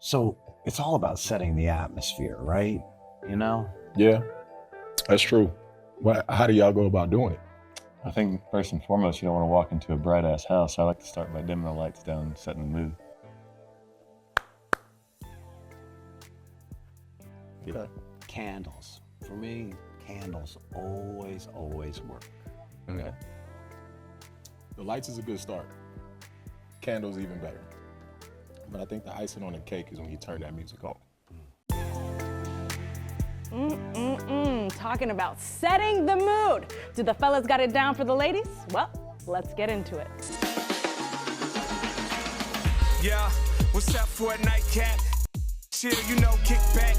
So it's all about setting the atmosphere, right? You know? Yeah, that's true. How do y'all go about doing it? I think first and foremost, you don't want to walk into a bright ass house. I like to start by dimming the lights down, setting the mood. Okay. Candles. For me, candles always work. Okay. The lights is a good start. Candles even better. But I think the icing on the cake is when you turn that music on. Talking about setting the mood. Do the fellas got it down for the ladies? Well, let's get into it. Yeah, what's up for a nightcap? Chill, you know, kick back.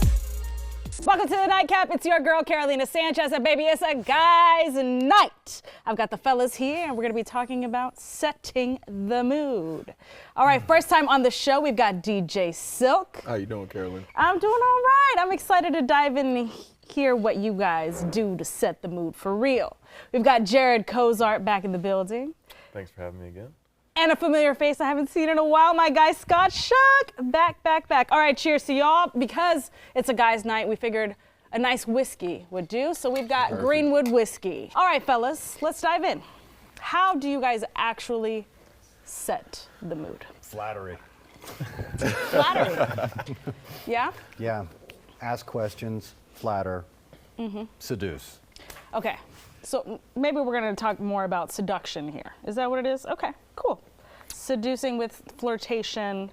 Welcome to the Nightcap. It's your girl, Carolina Sanchez, and baby, it's a guys' night. I've got the fellas here, and we're gonna be talking about setting the mood. All right, first time on the show, we've got DJ Silk. How you doing, Carolyn? I'm doing all right. I'm excited to dive in and hear what you guys do to set the mood for real. We've got Jared Cozart back in the building. Thanks for having me again. And a familiar face I haven't seen in a while, my guy Scott Shuck. Back. All right, cheers to y'all. Because it's a guys' night, we figured a nice whiskey would do. So we've got Perfect. Greenwood whiskey. All right, fellas, let's dive in. How do you guys actually set the mood? Flattery. Flattery. Yeah? Yeah. Ask questions, flatter, seduce. Okay. So maybe we're going to talk more about seduction here. Is that what it is? Okay, cool. Seducing with flirtation,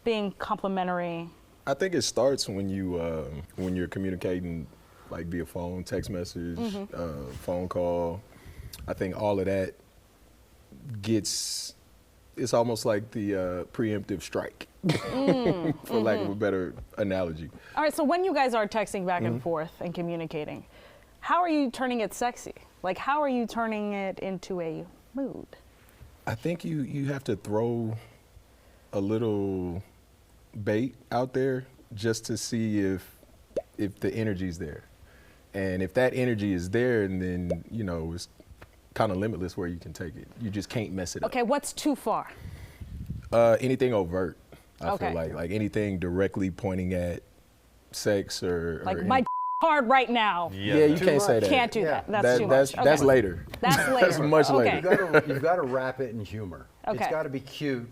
being complimentary. I think it starts when you're communicating, like via phone, text message, phone call. I think all of that it's almost like the preemptive strike, for lack of a better analogy. All right, so when you guys are texting back and forth and communicating, how are you turning it sexy? Like, how are you turning it into a mood? I think you have to throw a little bait out there just to see if the energy's there. And if that energy is there, and then, it's kind of limitless where you can take it. You just can't mess it up. Okay, what's too far? Anything overt, I Okay. feel like anything directly pointing at sex or Like any- my hard right now. Yeah, you can't say that. Can't do Yeah. that. That's too much. That's Okay. later. That's later. That's much Okay. later. You've got to wrap it in humor. Okay. It's got to be cute,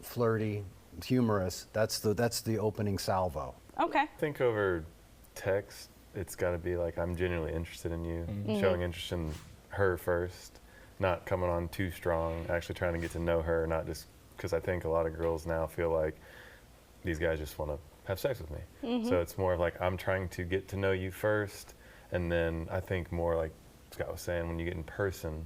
flirty, humorous. That's the opening salvo. Okay. I think over text, it's got to be like, I'm genuinely interested in you, showing interest in her first, not coming on too strong, actually trying to get to know her, not just because I think a lot of girls now feel like these guys just want to have sex with me. So it's more of like, I'm trying to get to know you first, and then I think more like Scott was saying, when you get in person,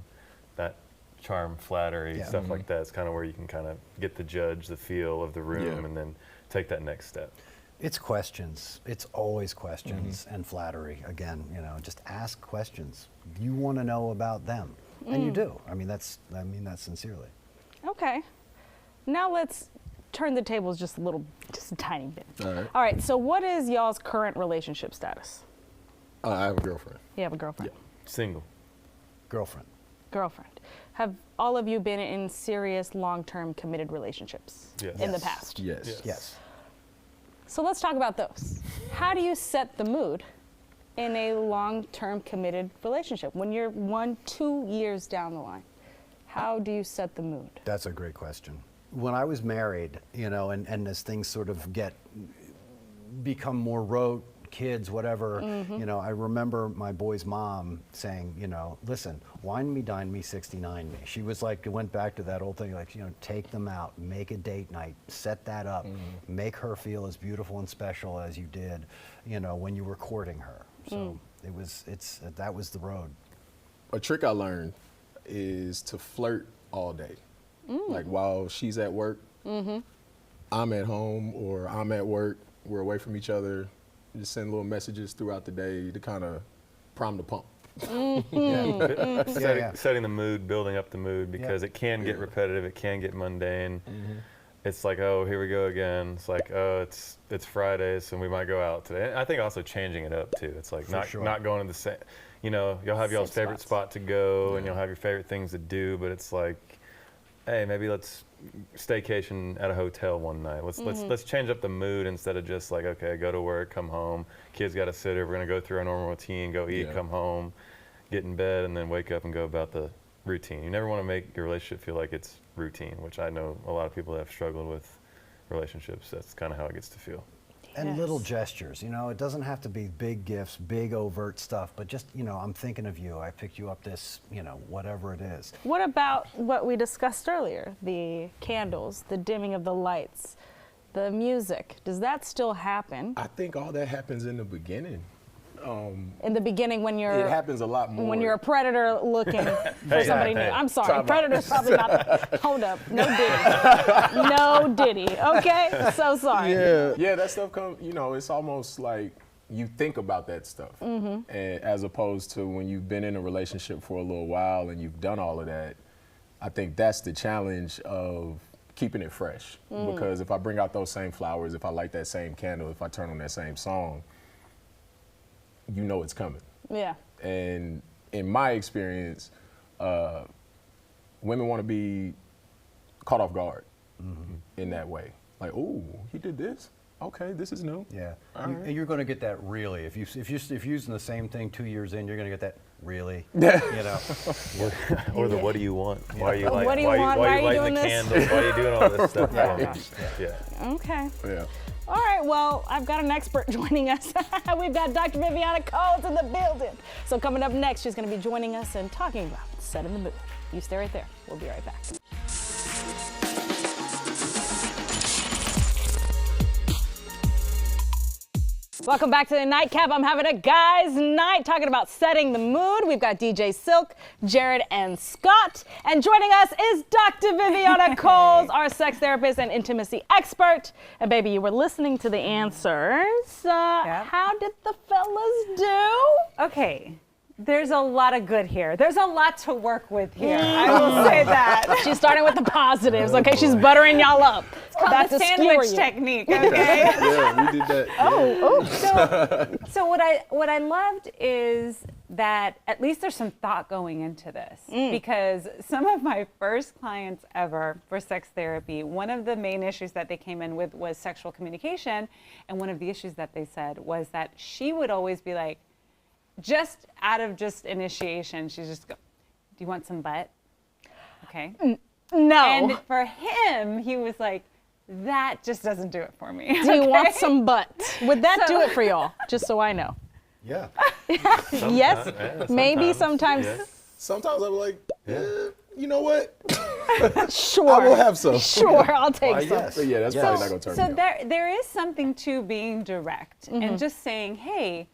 that charm, flattery, Yeah. stuff like that is kind of where you can kind of get the judge, the feel of the room, Yeah. and then take that next step. It's questions. It's always questions and flattery. Again, just ask questions. You want to know about them, and you do. I mean that sincerely. Okay. Now let's turn the tables just a tiny bit. All right. All right, so what is y'all's current relationship status? I have a girlfriend. You have a girlfriend? Single. Girlfriend. Girlfriend. Have all of you been in serious, long-term, committed relationships Yes. in the Yes. past? Yes. Yes. So let's talk about those. How do you set the mood in a long-term committed relationship when you're 1-2 years down the line? How do you set the mood? That's a great question. When I was married, and as things sort of become more rote, kids, whatever, I remember my boy's mom saying, listen, wine me, dine me, 69 me. She was like, it went back to that old thing, like, take them out, make a date night, set that up, make her feel as beautiful and special as you did, when you were courting her. So that was the road. A trick I learned is to flirt all day. Like while she's at work, I'm at home or I'm at work, we're away from each other, just send little messages throughout the day to kind of prime the pump. Setting the mood, building up the mood, because it can get repetitive, it can get mundane. It's like, oh, here we go again. It's like, oh, it's Fridays and we might go out today. And I think also changing it up too. It's like not going to the same, you'll have y'all's favorite spot to go and you'll have your favorite things to do, but it's like, hey, maybe let's staycation at a hotel one night. Let's change up the mood instead of just like, okay, go to work, come home, kids got to sit here, we're gonna go through our normal routine, go eat, come home, get in bed, and then wake up and go about the routine. You never want to make your relationship feel like it's routine, which I know a lot of people have struggled with relationships. That's kind of how it gets to feel. And little gestures, you know, it doesn't have to be big gifts, big overt stuff, but just, you know, I'm thinking of you, I picked you up this, you know, whatever it is. What about what we discussed earlier? The candles, the dimming of the lights, the music. Does that still happen? I think all that happens in the beginning. In the beginning when you're... It happens a lot more. When you're a predator looking for somebody new. I'm sorry, predator's probably not... Hold up, no Diddy. No Diddy, okay? So sorry. Yeah, that stuff comes, you know, it's almost like you think about that stuff. And as opposed to when you've been in a relationship for a little while and you've done all of that, I think that's the challenge of keeping it fresh. Because if I bring out those same flowers, if I light that same candle, if I turn on that same song, you know it's coming. Yeah. And in my experience, women want to be caught off guard in that way. Like, ooh, he did this? Okay, this is new. Yeah, All you're going to get that really. If you're using the same thing 2 years in, you're going to get that really. You know. Or the what do you want? Why are you What do you why want? Why Why are you are you lighting the doing this? candles? Why are you doing all this stuff? Yeah. Okay. Yeah. All right, well, I've got an expert joining us. We've got Dr. Viviana Coles in the building. So coming up next, she's going to be joining us and talking about setting the mood. You stay right there. We'll be right back. Welcome back to the Nightcap. I'm having a guys' night talking about setting the mood. We've got DJ Silk, Jared, and Scott. And joining us is Dr. Viviana Coles, our sex therapist and intimacy expert. And baby, you were listening to the answers. How did the fellas do? Okay. There's a lot of good here. There's a lot to work with here. I will say that. She's starting with the positives, okay? She's buttering y'all up. It's called the sandwich technique, okay? Yeah, we did that. So what I loved is that at least there's some thought going into this, because some of my first clients ever for sex therapy, one of the main issues that they came in with was sexual communication, and one of the issues that they said was that she would always be like, just out of just initiation, she's just go, do you want some butt? Okay. No. And for him, he was like, that just doesn't do it for me. Do you want some butt? Would that do it for y'all? Just so I know. Yeah. Yes, maybe sometimes. Yeah. Sometimes I'm like, you know what? Sure. I will have some. Sure, I'll take some. But yeah, that's probably not going to turn So me on. there is something to being direct and just saying, hey,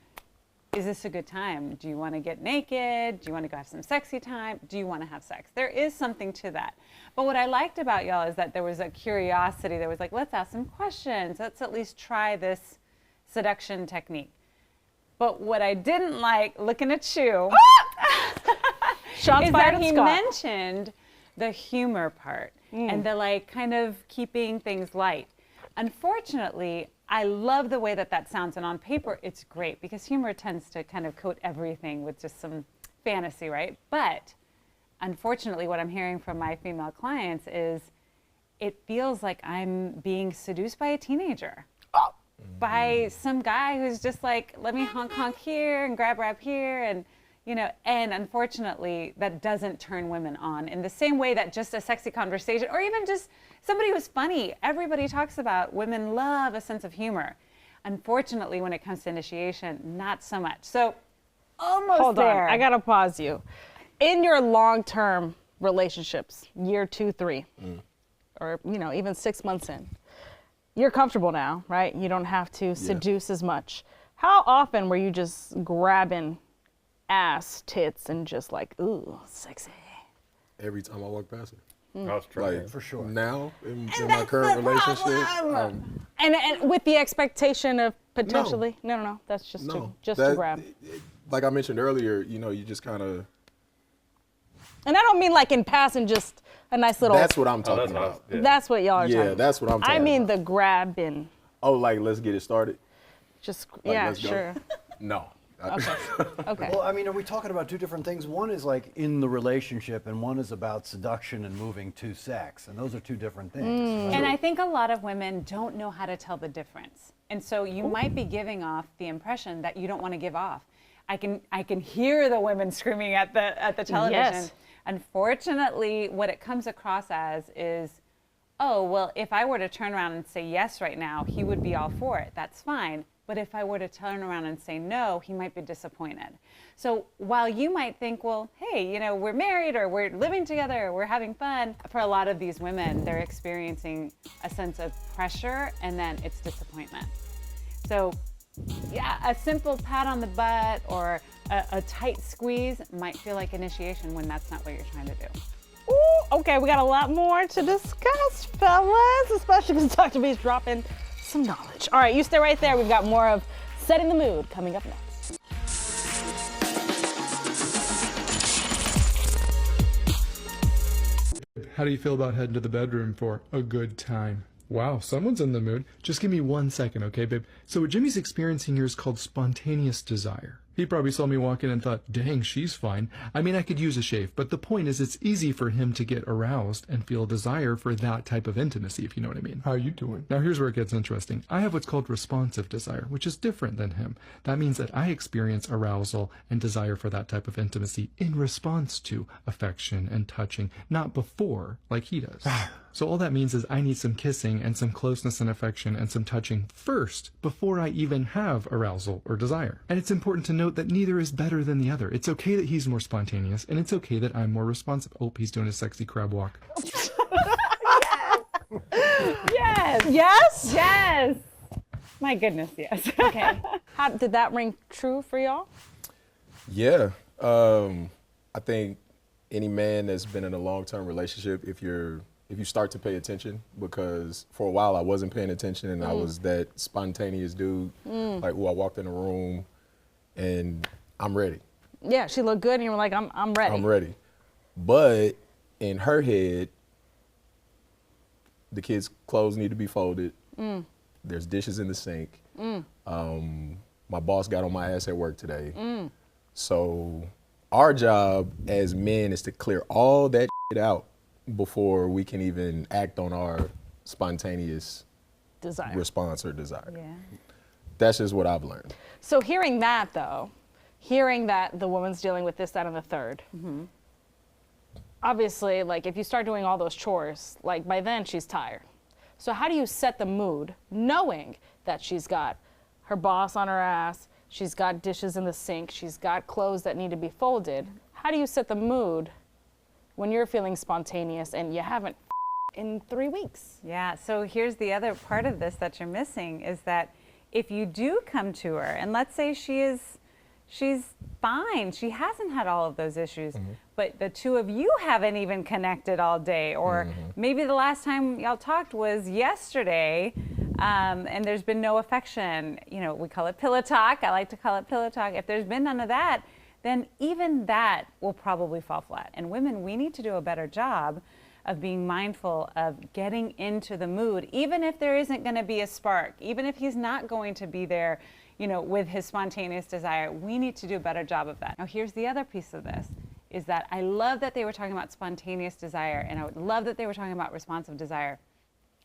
is this a good time? Do you want to get naked? Do you want to go have some sexy time? Do you want to have sex? There is something to that. But what I liked about y'all is that there was a curiosity. There was like, let's ask some questions. Let's at least try this seduction technique. But what I didn't like, looking at you, Shots is fired that at he Scott. mentioned the humor part and the like kind of keeping things light. Unfortunately, I love the way that that sounds, and on paper it's great because humor tends to kind of coat everything with just some fantasy, right? But unfortunately, what I'm hearing from my female clients is it feels like I'm being seduced by a teenager. By some guy who's just like, let me honk here and grab here, and you know, and unfortunately that doesn't turn women on in the same way that just a sexy conversation or even just somebody who's funny. Everybody talks about women love a sense of humor. Unfortunately, when it comes to initiation, not so much. So almost Hold there. on, I gotta pause you. In your long-term relationships, year 2, 3, or you know, even 6 months in, you're comfortable now, right? You don't have to seduce as much. How often were you just grabbing ass, tits, and just like, ooh, sexy? Every time I walk past her. That's true. Like, for sure. Now, in my current relationship, And with the expectation of potentially, no, that's just to grab. Like I mentioned earlier, you know, you just kind of. And I don't mean like in passing, just a nice little. That's what I'm talking that's about. yeah. That's what y'all are talking Yeah, about. that's what I'm talking I mean about. the grabbing. Oh, like, let's get it started? Just, Like, yeah, let's go? sure. No. Okay. Well, I mean, are we talking about two different things? One is like in the relationship, and one is about seduction and moving to sex, and those are two different things. right? And I think a lot of women don't know how to tell the difference. And so you might be giving off the impression that you don't want to give off. I can hear the women screaming at the television. Yes. Unfortunately, what it comes across as is, oh, well, if I were to turn around and say yes right now, he would be all for it. That's fine. But if I were to turn around and say no, he might be disappointed. So while you might think, well, hey, you know, we're married or we're living together or we're having fun, for a lot of these women, they're experiencing a sense of pressure and then it's disappointment. So yeah, a simple pat on the butt or a tight squeeze might feel like initiation when that's not what you're trying to do. Ooh, okay, we got a lot more to discuss, fellas, especially because Dr. B's dropping some knowledge. All right, you stay right there. We've got more of Setting the Mood coming up next. How do you feel about heading to the bedroom for a good time? Wow, someone's in the mood. Just give me 1 second, okay, babe? So what Jimmy's experiencing here is called spontaneous desire. He probably saw me walk in and thought, dang, she's fine. I mean, I could use a shave, but the point is it's easy for him to get aroused and feel a desire for that type of intimacy, if you know what I mean. How are you doing? Now here's where it gets interesting. I have what's called responsive desire, which is different than him. That means that I experience arousal and desire for that type of intimacy in response to affection and touching, not before, like he does. So all that means is I need some kissing and some closeness and affection and some touching first before I even have arousal or desire. And it's important to note that neither is better than the other. It's okay that he's more spontaneous and it's okay that I'm more responsive. Oh, he's doing a sexy crab walk. Yes. Yes? Yes. My goodness, yes. Okay. How did that ring true for y'all? Yeah. I think any man that's been in a long-term relationship, if you start to pay attention, because for a while I wasn't paying attention and I was that spontaneous dude, like, I walked in a room and I'm ready. Yeah, she looked good and you were like, I'm ready. I'm ready. But in her head, the kids' clothes need to be folded. There's dishes in the sink. My boss got on my ass at work today. So our job as men is to clear all that shit out before we can even act on our spontaneous Desire. response or desire. Yeah. That's just what I've learned. So hearing that though, hearing that the woman's dealing with this, that, and the third, obviously, like if you start doing all those chores, like by then she's tired. So how do you set the mood knowing that she's got her boss on her ass, she's got dishes in the sink, she's got clothes that need to be folded? How do you set the mood when you're feeling spontaneous and you haven't in 3 weeks? Yeah, so here's the other part of this that you're missing is that if you do come to her, and let's say she's fine, she hasn't had all of those issues, but the two of you haven't even connected all day, or maybe the last time y'all talked was yesterday, and there's been no affection. You know, we call it pillow talk. I like to call it pillow talk. If there's been none of that, then even that will probably fall flat. And women, we need to do a better job of being mindful of getting into the mood, even if there isn't going to be a spark, even if he's not going to be there, you know, with his spontaneous desire. We need to do a better job of that. Now, here's the other piece of this, is that I love that they were talking about spontaneous desire, and I would love that they were talking about responsive desire.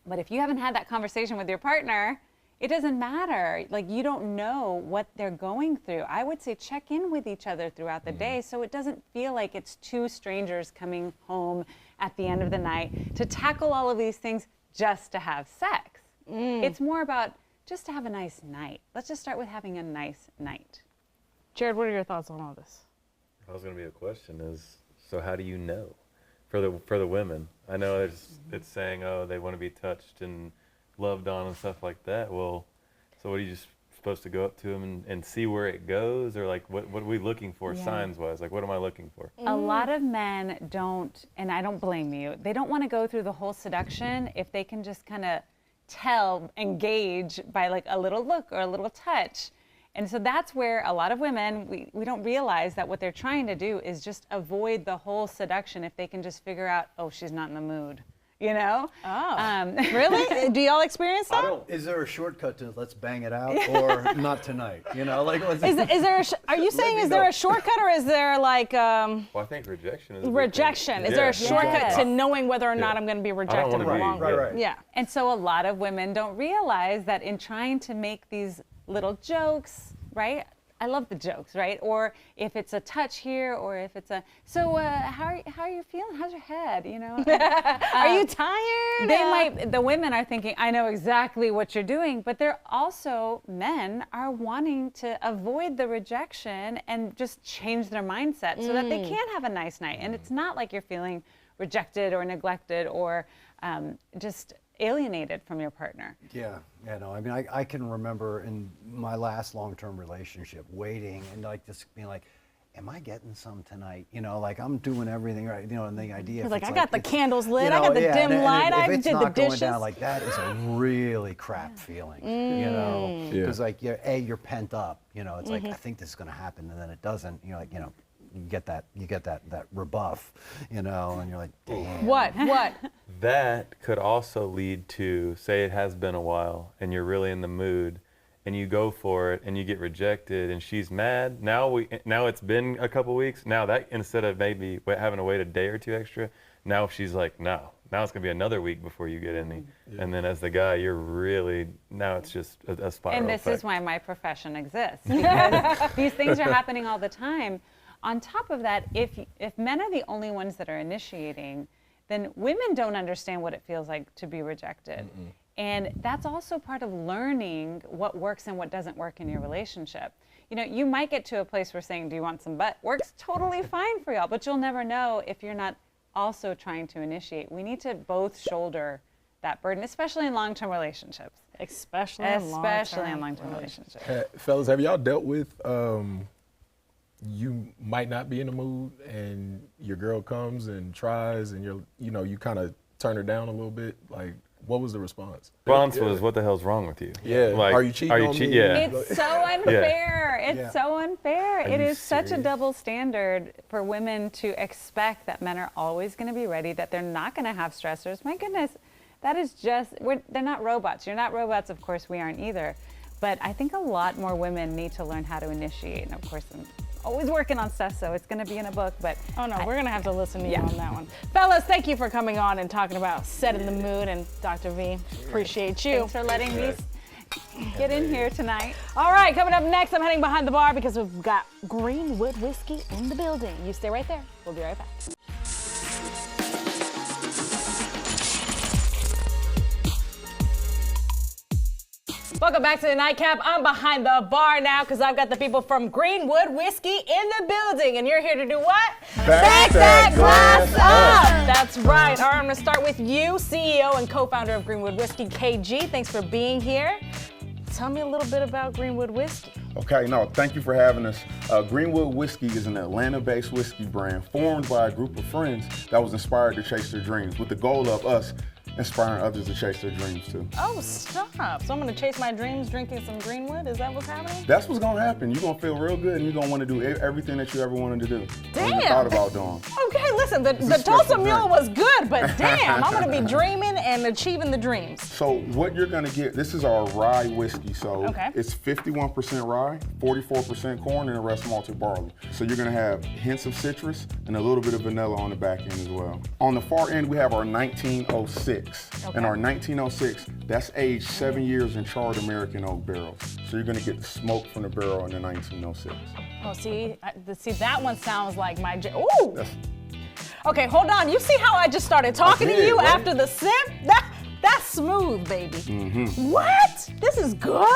But if you haven't had that conversation with your partner, it doesn't matter. Like, you don't know what they're going through. I would say check in with each other throughout the day so it doesn't feel like it's two strangers coming home at the end of the night to tackle all of these things just to have sex. It's more about just to have a nice night. Let's just start with having a nice night. Jared, what are your thoughts on all this? That was going to be a question is, so how do you know? For the women, I know it's saying, oh, they want to be touched and loved on and stuff like that. Well, so what are you just supposed to go up to them and see where it goes? Or like, what are we looking for signs-wise? Like, what am I looking for? A lot of men don't, and I don't blame you, they don't want to go through the whole seduction if they can just kind of engage by like a little look or a little touch. And so that's where a lot of women, we don't realize that what they're trying to do is just avoid the whole seduction if they can just figure out, oh, she's not in the mood. you know? Oh, really? Do y'all experience that? Is there a shortcut to let's bang it out or not tonight? You know, like what's Is there are you saying is there a shortcut or is there like Well, I think rejection is a big thing. rejection? Is there a shortcut to knowing whether or not I'm going to be rejected wanna for be- long? right. Yeah. And so a lot of women don't realize that in trying to make these little jokes, right? I love the jokes, right? Or if it's a touch here, or if it's a, so how are you feeling? How's your head? You know? Are you tired? The women are thinking, I know exactly what you're doing, but they're also, men are wanting to avoid the rejection and just change their mindset so that they can have a nice night. And it's not like you're feeling rejected or neglected or just alienated from your partner. Yeah, no, I mean, I can remember in my last long-term relationship waiting and like just being like, am I getting some tonight? You know, like I'm doing everything right, you know, and the idea. Like, it's I got the candles lit, you I got the yeah, dim and light, if I it's did not the dishes. going down like that is a really crap feeling, you know, because like you're pent up, you know, it's like I think this is going to happen, and then it doesn't. You're like, you know, you get that rebuff, you know, and you're like, damn. What? That could also lead to, say it has been a while and you're really in the mood and you go for it and you get rejected and she's mad. Now it's been a couple weeks. Now that instead of maybe having to wait a day or two extra, now she's like, no. Now it's gonna be another week before you get any. And then as the guy, you're really, now it's just a spiral And this effect. is why my profession exists, because these things are happening all the time. On top of that, if men are the only ones that are initiating, then women don't understand what it feels like to be rejected. And that's also part of learning what works and what doesn't work in your relationship. You know, you might get to a place where saying, do you want some butt? Works totally fine for y'all, but you'll never know if you're not also trying to initiate. We need to both shoulder that burden, especially in long-term relationships. Especially in long-term relationships. Fellas, have y'all dealt with you might not be in the mood and your girl comes and tries and you kind of turn her down a little bit? Like, what was the response? Response was, what the hell's wrong with you? Yeah. Like, Are you cheating on me? Yeah. It's so unfair. It's so unfair. It you is such a serious? double standard for women to expect that men are always going to be ready, that they're not going to have stressors. My goodness, that is just, they're not robots. You're not robots, of course, we aren't either. But I think a lot more women need to learn how to initiate. And of course, I'm always working on stuff, so it's going to be in a book. But Oh no, we're gonna have to listen to you on that one. Fellas, thank you for coming on and talking about setting the mood, and Dr. V, appreciate you. thanks for letting me get in here tonight. All right, coming up next, I'm heading behind the bar because we've got Greenwood Whiskey in the building. You stay right there. We'll be right back. Welcome back to the Nightcap. I'm behind the bar now because I've got the people from Greenwood Whiskey in the building, and you're here to do what? Back that glass up. That's right. All right, I'm going to start with you, CEO and co-founder of Greenwood Whiskey, KG. Thanks for being here. Tell me a little bit about Greenwood Whiskey. Okay, no, thank you for having us. Greenwood Whiskey is an Atlanta-based whiskey brand formed by a group of friends that was inspired to chase their dreams with the goal of us inspiring others to chase their dreams too. Oh, stop. So I'm going to chase my dreams drinking some Greenwood? Is that what's happening? That's what's gonna happen. You're gonna feel real good and you're gonna want to do everything that you ever wanted to do. Damn. Or you thought about doing. Okay, listen, the a Tulsa special Mule drink. was good, but damn, I'm going to be dreaming and achieving the dreams. So what you're gonna get, this is our rye whiskey. So Okay. it's 51% rye, 44% corn, and the rest malted barley. So you're gonna have hints of citrus and a little bit of vanilla on the back end as well. On the far end, we have our 1906. And our 1906, that's aged 7 years in charred American oak barrels. So you're gonna get the smoke from the barrel in the 1906. Oh, see, that one sounds like my, ooh. Okay, hold on. You see how I just started talking to did, you right? after the sip? That's smooth, baby. What? This is good.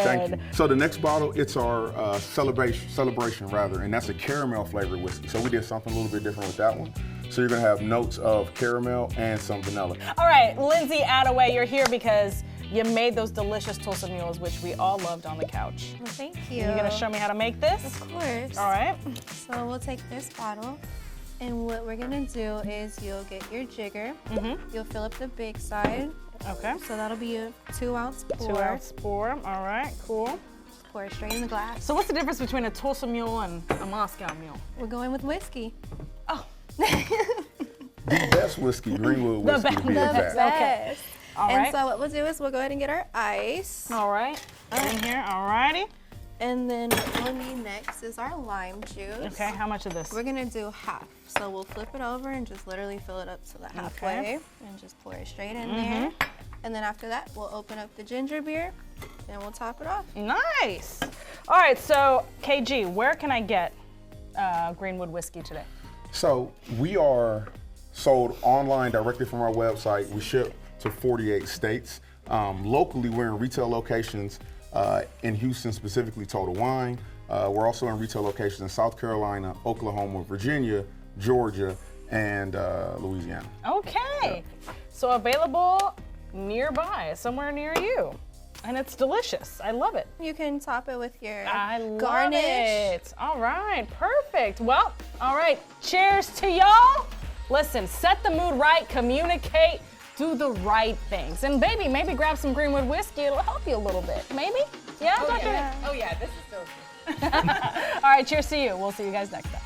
Thank you. So the next bottle, it's our celebration rather, and that's a caramel flavored whiskey. So we did something a little bit different with that one. So you're gonna have notes of caramel and some vanilla. All right, Lindsay Attaway, you're here because you made those delicious Tulsa Mules, which we all loved on the couch. Well, thank you. You're gonna show me how to make this? Of course. All right. So we'll take this bottle, and what we're gonna do is you'll get your jigger. You'll fill up the big side. Okay. So that'll be a 2-ounce pour. 2 ounce pour. All right, cool. Pour it straight in the glass. So what's the difference between a Tulsa Mule and a Moscow Mule? We're going with whiskey. Oh. The best whiskey, Greenwood whiskey to be The exact. best. All And right. so what we'll do is we'll go ahead and get our ice. All right. In here. All righty. And then what we'll need next is our lime juice. Okay. How much of this? We're gonna do half. So we'll flip it over and just literally fill it up to the halfway and just pour it straight in there. And then after that, we'll open up the ginger beer and we'll top it off. Nice. All right. So KG, where can I get Greenwood whiskey today? So we are sold online directly from our website. We ship to 48 states. Locally, we're in retail locations in Houston, specifically Total Wine. We're also in retail locations in South Carolina, Oklahoma, Virginia, Georgia, and Louisiana. Okay. So available nearby, somewhere near you. And it's delicious. I love it. You can top it with your I love garnish. it. All right, perfect. Well, all right, cheers to y'all. Listen, set the mood right, communicate, do the right things. And baby, maybe grab some Greenwood whiskey. It'll help you a little bit. Maybe? Yeah, Dr. Oh yeah, this is so good. All right, cheers to you. We'll see you guys next time.